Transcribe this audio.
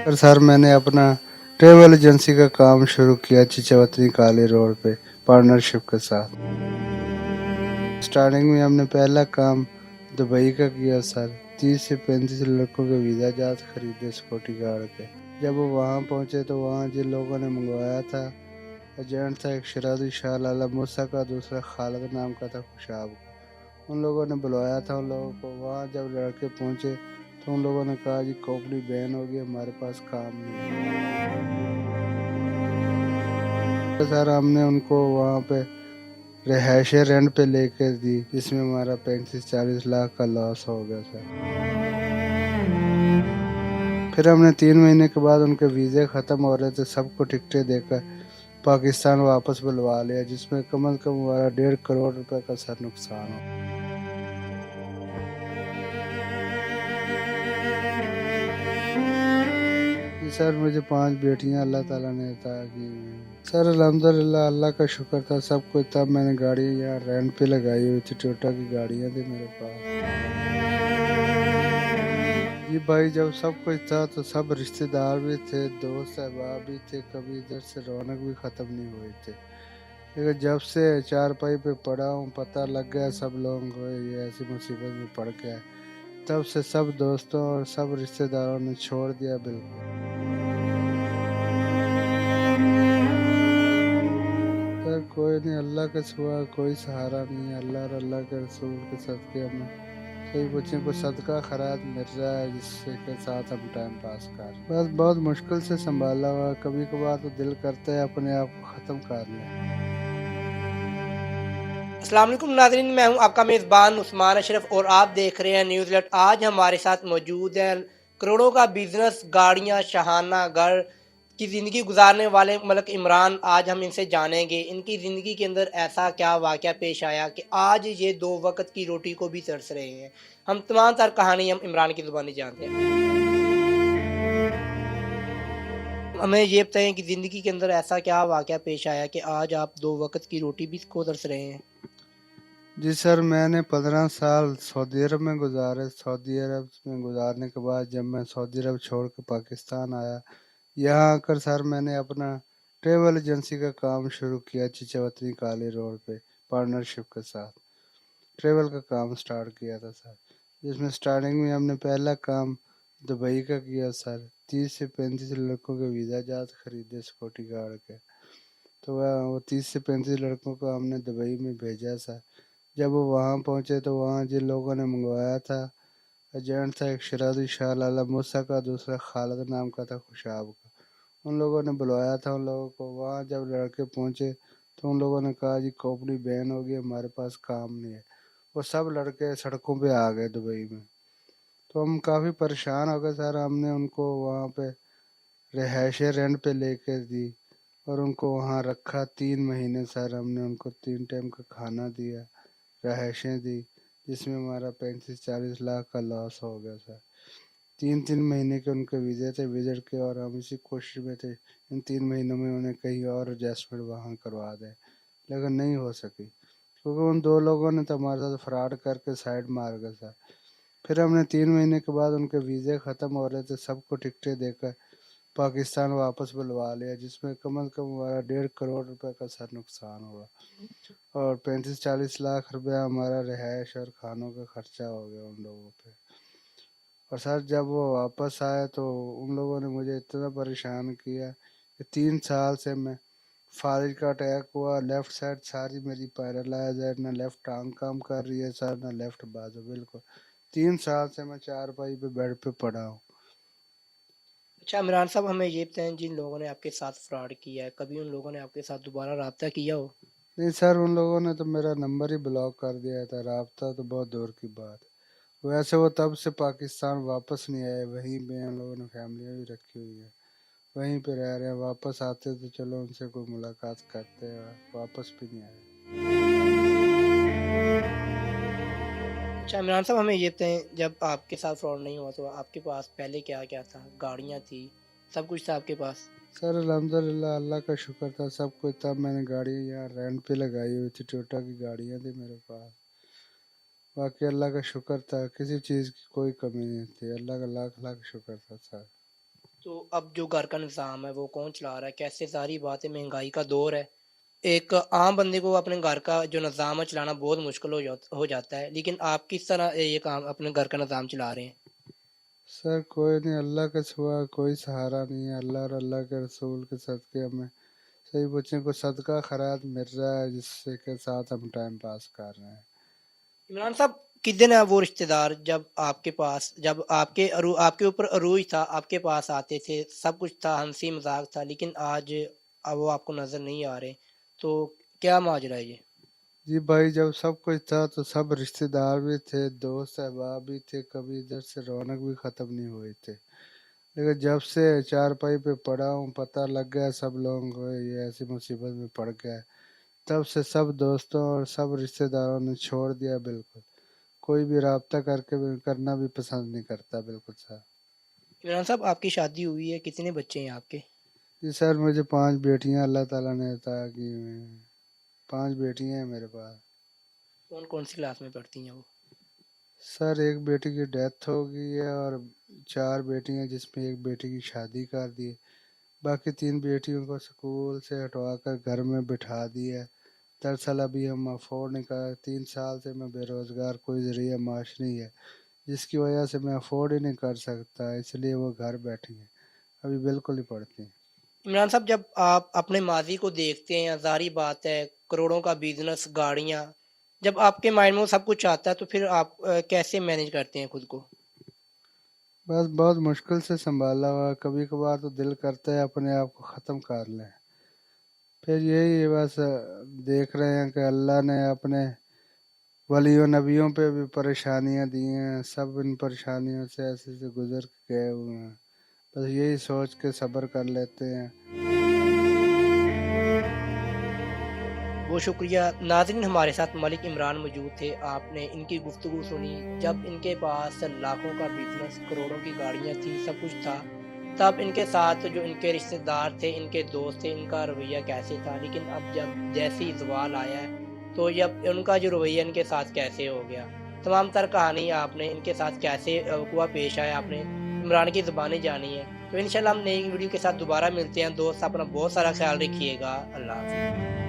Sir मैंने अपना travel agency का काम शुरू किया चिचवतनी काली रोड पे पार्टनरशिप के साथ। स्टार्टिंग में हमने पहला काम दुबई का किया सर। 30 से 35 लड़कों के वीज़ा जात खरीदे सिक्योरिटी गार्ड के। जब वो वहाँ पहुँचे तो वहाँ जिन लोगों ने मंगवाया था एजेंट था एक शरादी शाह लाला मूसा का, दूसरा खालिद नाम का था खुशाब का। उन लोगों ने बुलवाया था उन लोगों को। वहाँ जब लड़के पहुँचे तो उन लोगों ने कहा जी कंपनी बैन होगी, हमारे पास काम नहीं है। सर हमने उनको वहाँ पे रिहाइशें रेंट पे लेकर दी, जिसमें हमारा 35-40 लाख का लॉस हो गया सर। फिर हमने 3 महीने के बाद उनके वीज़े ख़त्म हो रहे थे, सबको टिकटें देकर पाकिस्तान वापस बुलवा लिया, जिसमें कम से कम हमारा 1.5 करोड़ रुपए का सर नुकसान हो। जी सर मुझे 5 बेटियां अल्लाह ताला ने अता की हैं। सर अल्हम्दुलिल्लाह अल्लाह का शुक्र था सब कुछ। तब मैंने गाड़ी यहाँ रेंट पे लगाई हुई थी, टोयोटा की गाड़ियाँ थी मेरे पास। जी भाई जब सब कुछ था तो सब रिश्तेदार भी थे, दोस्त अहबाब भी थे, कभी इधर से रौनक भी ख़त्म नहीं हुए थे। लेकिन जब से चारपाई पे पड़ा हूँ पता लग गया सब लोगों को ये ऐसी मुसीबत में पड़ गया, तब से सब दोस्तों और सब रिश्तेदारों ने छोड़ दिया बिल्कुल। सर कोई नहीं, अल्लाह के सिवा कोई सहारा नहीं है। अल्लाह और अल्लाह के रसूल के सदके हमें सही बच्चों को सदका खैरात मिल रहा है, जिससे के साथ हम टाइम पास कर। बस बहुत मुश्किल से संभाला हुआ है। कभी कभार तो दिल करता है अपने आप को ख़त्म कर लें। अस्सलाम वालेकुम नाज़रीन, मैं हूं आपका मेज़बान उस्मान अशरफ और आप देख रहे हैं न्यूज़ अलर्ट। आज हमारे साथ मौजूद हैं करोड़ों का बिजनेस, गाड़ियां, शहाना घर की ज़िंदगी गुजारने वाले मलक इमरान। आज हम इनसे जानेंगे इनकी ज़िंदगी के अंदर ऐसा क्या वाक़या पेश आया कि आज ये 2 वक्त की रोटी को भी तरस रहे हैं। हम तमाम तर कहानी हम इमरान की ज़ुबानी जानते हैं। हमें ये बताएं कि ज़िंदगी के अंदर ऐसा क्या वाक़या पेश आया कि आज आप 2 वक्त की रोटी भी को तरस रहे हैं। जी सर मैंने 15 साल सऊदी अरब में गुजारे। सऊदी अरब में गुजारने के बाद जब मैं सऊदी अरब छोड़ के पाकिस्तान आया, यहाँ आकर सर मैंने अपना ट्रेवल एजेंसी का काम शुरू किया चिचवतनी काली रोड पे पार्टनरशिप के साथ। ट्रेवल का काम स्टार्ट किया था सर, जिसमें स्टार्टिंग में हमने पहला काम दुबई का किया सर। 30 से 35 लड़कों के वीज़ा जात खरीदे सिक्योरिटी गार्ड के। तो वह वो 30 से 35 लड़कों को हमने दुबई में भेजा सर। जब वो वहाँ पहुँचे तो वहाँ जिन लोगों ने मंगवाया था एजेंट था एक शरादी शाह लाला मूसा का, दूसरा खालिद नाम का था खुशाब का। उन लोगों ने बुलवाया था उन लोगों को। वहाँ जब लड़के पहुँचे तो उन लोगों ने कहा जी कंपनी बैन होगी, हमारे पास काम नहीं है। वो सब लड़के सड़कों पे आ गए दुबई में। तो हम काफ़ी परेशान हो गए सर। हमने उनको वहाँ पे रिहाइशें रेंट पे लेकर दी और उनको वहाँ रखा 3 महीने सर। हमने उनको 3 टाइम का खाना दिया, रहायशें दी, जिसमें हमारा 35-40 लाख का लॉस हो गया सर। 3-3 महीने के उनके वीज़े थे विजिट के, और हम इसी कोशिश में थे इन 3 महीनों में उन्हें कहीं और एडजस्टमेंट वहाँ करवा दें, लेकिन नहीं हो सकी क्योंकि उन 2 लोगों ने तो हमारे साथ फ्रॉड करके साइड मार गया सर। फिर हमने 3 महीने के बाद उनके वीज़े ख़त्म हो रहे थे, सबको टिकटें देकर पाकिस्तान वापस बुलवा लिया, जिसमें कम से कम हमारा 1.5 करोड़ रुपए का सर नुकसान हुआ, और 35-40 लाख रुपया हमारा रिहाइश और खानों का खर्चा हो गया उन लोगों पे। और सर जब वो वापस आए तो उन लोगों ने मुझे इतना परेशान किया कि 3 साल से मैं फालिज का अटैक हुआ, लेफ्ट साइड सारी मेरी पैरालाइज है, ना लेफ्ट टांग काम कर रही है सर, ना लेफ्ट बाजू बिल्कुल। 3 साल से मैं चारपाई पे बेड पे पड़ा हूँ। अच्छा इमरान साहब, हमें ये बताएं जिन लोगों ने आपके साथ फ्रॉड किया है, कभी उन लोगों ने आपके साथ दोबारा रब्ता किया हो? नहीं सर उन लोगों ने तो मेरा नंबर ही ब्लॉक कर दिया था, राब्ता तो बहुत दूर की बात है। वैसे वो तब से पाकिस्तान वापस नहीं आए, वहीं पे हम लोगों ने फैमिलियाँ भी रखी हुई है, वहीं पे रह रहे हैं। वापस आते तो चलो उनसे कोई मुलाकात करते हैं, वापस भी नहीं आए। अच्छा इमरान साहब, हमें ये बताएं जब आपके साथ फ्रॉड नहीं हुआ तो आपके पास पहले क्या क्या था? गाड़ियाँ थी, सब कुछ था आपके पास? सर अल्हम्दुलिल्लाह अल्लाह का शुक्र था सब कुछ। तब मैंने गाड़ी यहाँ रेंट पे लगाई हुई थी, टोयोटा की गाड़ियाँ थी मेरे पास। बाकी अल्लाह का शुक्र था, किसी चीज़ की कोई कमी नहीं थी। अल्लाह का लाख लाख शुक्र था सर। तो अब जो घर का निज़ाम है वो कौन चला रहा है? कैसे? ज़ाहिर बात है महँगाई का दौर है। एक आम बंदे को अपने घर का जो निज़ाम है चलाना बहुत मुश्किल हो जाता है। लेकिन आप किस तरह ये काम अपने घर का निज़ाम चला रहे हैं? सर कोई नहीं, अल्लाह के सिवा कोई सहारा नहीं है। अल्लाह और अल्लाह के रसूल के सदक़े हमें सही बच्चों को सदका खैरात मिल रहा है, जिससे के साथ हम टाइम पास कर रहे हैं। इमरान साहब, कितने हैं वो रिश्तेदार जब आपके पास, जब आपके ऊपर अरूज था, आपके पास आते थे, सब कुछ था, हंसी मजाक था, लेकिन आज अब वो आपको नजर नहीं आ रहे, तो क्या माजरा है ये? जी भाई, जब सब कुछ था तो सब रिश्तेदार भी थे, दोस्त अहबाब भी थे, कभी इधर से रौनक भी ख़त्म नहीं हुए थे। लेकिन जब से चारपाई पे पड़ा हूँ, पता लग गया सब लोगों को ये ऐसी मुसीबत में पड़ गया है, तब से सब दोस्तों और सब रिश्तेदारों ने छोड़ दिया बिल्कुल। कोई भी राब्ता करना भी पसंद नहीं करता बिल्कुल सर। इमरान साहब, आपकी शादी हुई है, कितने बच्चे हैं आपके? जी सर, मुझे 5 बेटियां अल्लाह ताला ने अता की हुई हैं। 5 बेटियां हैं मेरे पास। कौन कौन सी क्लास में पढ़ती हैं वो? सर एक बेटी की डेथ हो गई है और 4 बेटियां, जिसमें एक बेटी की शादी कर दी है। बाकी 3 बेटियों को स्कूल से हटवा कर घर में बिठा दिया है। दरअसल अभी हम अफोर्ड नहीं कर, 3 साल से मैं बेरोज़गार, कोई ज़रिया माश नहीं है, जिसकी वजह से मैं अफोर्ड ही नहीं कर सकता, इसलिए वो घर बैठी हैं, अभी बिल्कुल नहीं पढ़ती। इमरान साहब, जब आप अपने माजी को देखते हैं, ज़ाहिर बात है करोड़ों का बिजनेस, गाड़ियाँ, जब आपके माइंड में वो सब कुछ आता है तो फिर आप कैसे मैनेज करते हैं खुद को? बस बहुत मुश्किल से संभाला हुआ है, कभी कभार तो दिल करता है अपने आप को ख़त्म कर लें। फिर यही है बस, देख रहे हैं कि अल्लाह ने अपने वलियों नबियों पे भी परेशानियां दी हैं, सब इन परेशानियों से ऐसे से गुजर के गए हुए हैं। बस यही सोच के सब्र कर लेते हैं। बहुत शुक्रिया नाज़रीन, हमारे साथ मलिक इमरान मौजूद थे। आपने इनकी गुफ्तगू सुनी, जब इनके पास लाखों का बिजनेस, करोड़ों की गाड़ियाँ थी, सब कुछ था, तब इनके साथ जो इनके रिश्तेदार थे, इनके दोस्त थे, इनका रवैया कैसे था। लेकिन अब जब जैसे ही ज़वाल आया है, तो जब उनका जो रवैया इनके साथ कैसे हो गया, तमाम तर कहानी आपने इनके साथ कैसे वक़्वा पेश आया, आपने इमरान की ज़ुबानी जानी है। तो इंशाल्लाह हम नई वीडियो के साथ दोबारा मिलते हैं। दोस्त, अपना बहुत सारा ख्याल रखिएगा। अल्लाह हाफ़िज़।